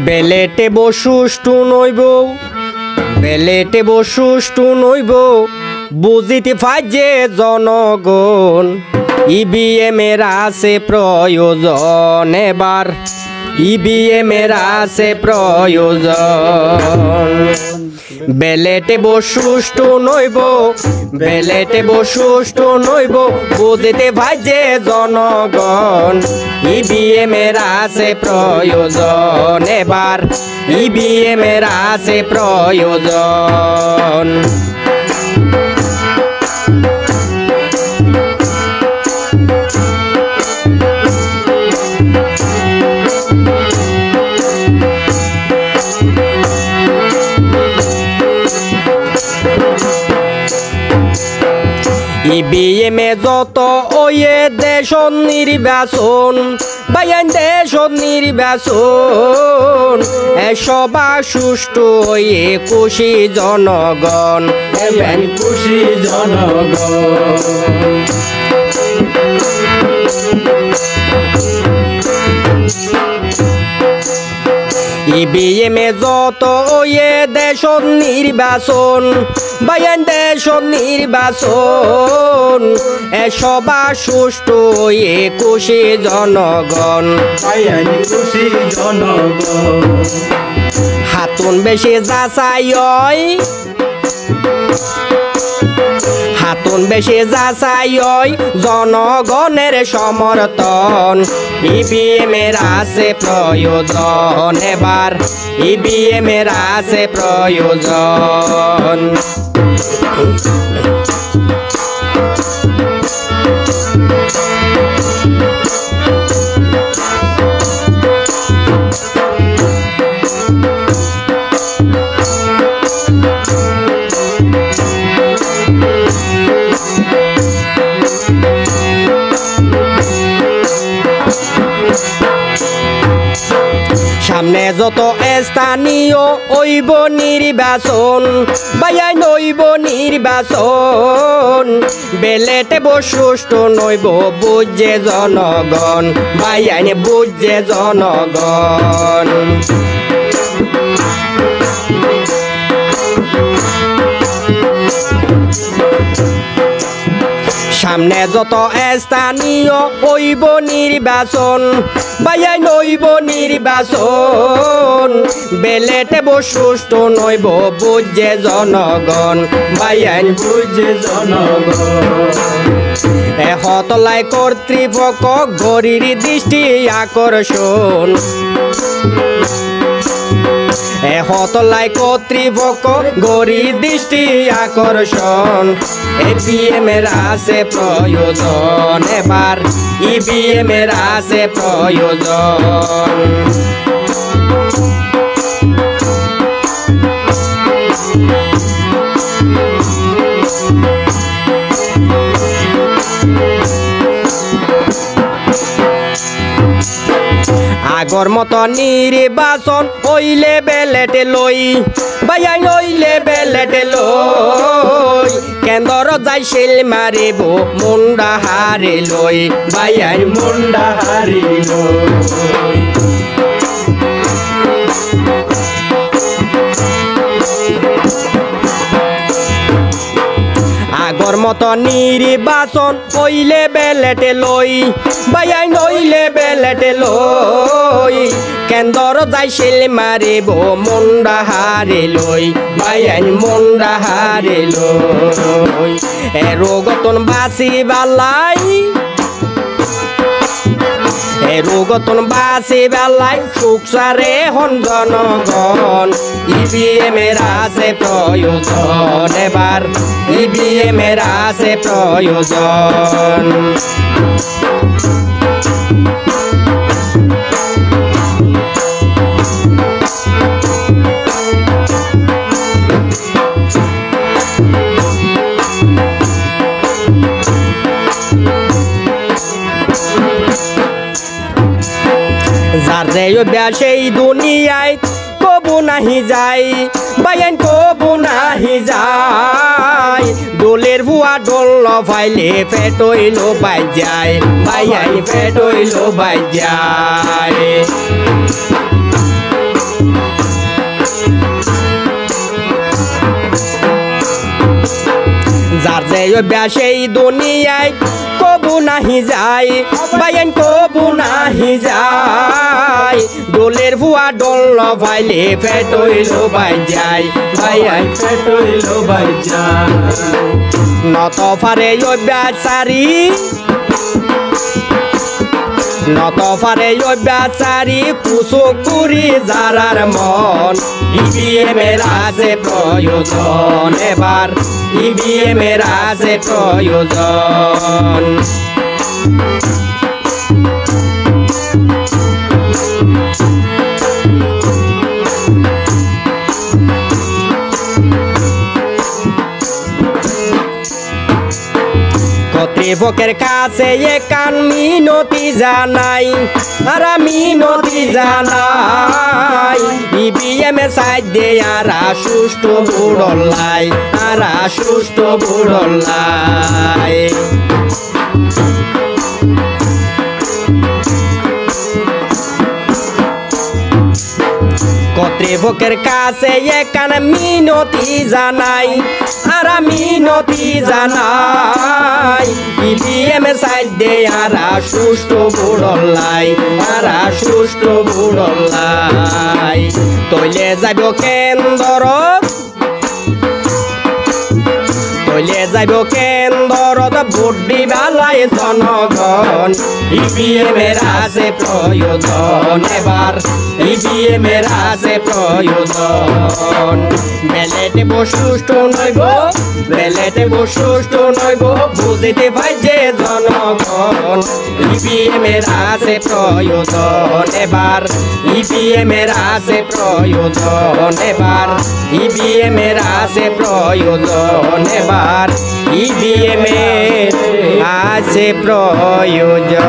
বেলেটে বসুষ্টু নইব বেলেটে বসুষ্টু নইব বুঝিতে ফাজে জনগণ ইভিএম এর আছে প্রয়োজন এবার ইভিএম এর আছে প্রয়োজন বেলেটে বসুষ্টু নইব বেলেটে বসুষ্টু নইব বুঝিতে ফাজে জনগণ ইভিএম এর আছে প্রয়োজন এবার ইভিএম এর আছে প্রয়োজন ইভিএম এ যত ওয়ে দেশ নির্বাচন বাইন দেশ নির্বাচন সবা সুষ্ঠু হয়ে খুশি জনগণ এবেন খুশি জনগণ ইভিএম এ যত ওয়ে দেশ নির্বাচন বাইন দেশ নির্বাচন সবা সুষ্ঠু হয়ে খুশি জনগণ বাইন খুশি জনগণ হাতুন বেশি যাচাই হাতুন বেশি যাচাই জনগণের সমর্থন ইভিএম এর আছে প্রয়োজন এবার ইভিএম এর আছে প্রয়োজন সামনে যত স্থানীয় ওইব নির্বাচন বাইন ওইব নির্বাচন বেলেটে বসুষ্ট নইব বুঝে জনগণ বাইন বুঝে জনগণ সামনে যত স্থানীয় ওইব নির্বাচন বাইন ওইব নির্বাচন বেলেটে বসুষ্ট নইব বুঝে জনগণ বাইন বুঝে জনগণ হতলাই কর্তৃপক্ষ ঘড়ির দৃষ্টি আকর্ষণ হতলাই কর্তৃপক্ষ ঘড়ির দৃষ্টি আকর্ষণ ইভিএম এর আছে প্রয়োজন এবার ইভিএম এর আছে প্রয়োজন আগর মতো নির্বাচন হইলে বেলেটে লই বাইন হইলে বেলেটে লই কেন্দ্র যাই শিল মারিব মুন্ডা হারে লই বাইন মুন্ডা হারিল আগর মতো নির্বাচন হইলে বেলেটে লই বাইন হইলে বেলেটে লই কেন্দ্র যাই শিল মারিব মুন্ডা হারে লই বাইন মুন্ডা হারে লই রোগতন বাসি বালাই রোগতন বাসি বেলাই সুখসারে হন জনগণ ইভিএম এর আছে প্রয়োজন এবার ইভিএম এর আছে প্রয়োজন যার যে সেই দুনিয়ায় কবু নাহি যাই বাইন কবু নাহি যাই দোলের ভুয়া ডোল ফাইলে পেটইল বাই যায় বাইয়াই পেটইল বাই যায় সেই দুনিয়ায় কবু নাহি যায় বাইন কবু নাহি যায় দোলের ভুয়া ডোল নভাইলে পেট হইল বাই যায় ভাইয়াই পেট হইল বাই যায় নত ফারে অব্যাচারী নত ফারে অব্যাচারী কুচকুরি যারার মন ইভিএমের আছে প্রয়োজন এবার ইভিএমের আছে প্রয়োজন কর্তৃপক্ষের কাছে একান মিনতি জানাই আর মিনতি জানাই ইভিএম এর সাইড দে আর সুষ্ঠু বুড়লাই আর সুষ্ঠু বুড়লাই কর্তৃপক্ষের কাছে একান মিনতি জানাই আর মিনতি জানাই ইভিএম সাইড দে আর সুষ্ঠু বুড়লাই আর সুষ্ঠু বুড়লাই তৈলে যাব কেন্দ্র তৈলে যাব কেন্দ্রত ভোট দিবালাই জনগণ ইভিএমের আছে প্রয়োজন এবার ইভিএমের আছে প্রয়োজন ব্যালেটে সুষ্ঠু নইব ব্যালেটে সুষ্ঠু নইব বুঝিতে পাই যে জনগণ ইভিএমের আছে প্রয়োজন এবার ইভিএমের আছে প্রয়োজন এবার ইভিএমের আছে প্রয়োজন এবার ইভিএমের আছে প্রয়োজন।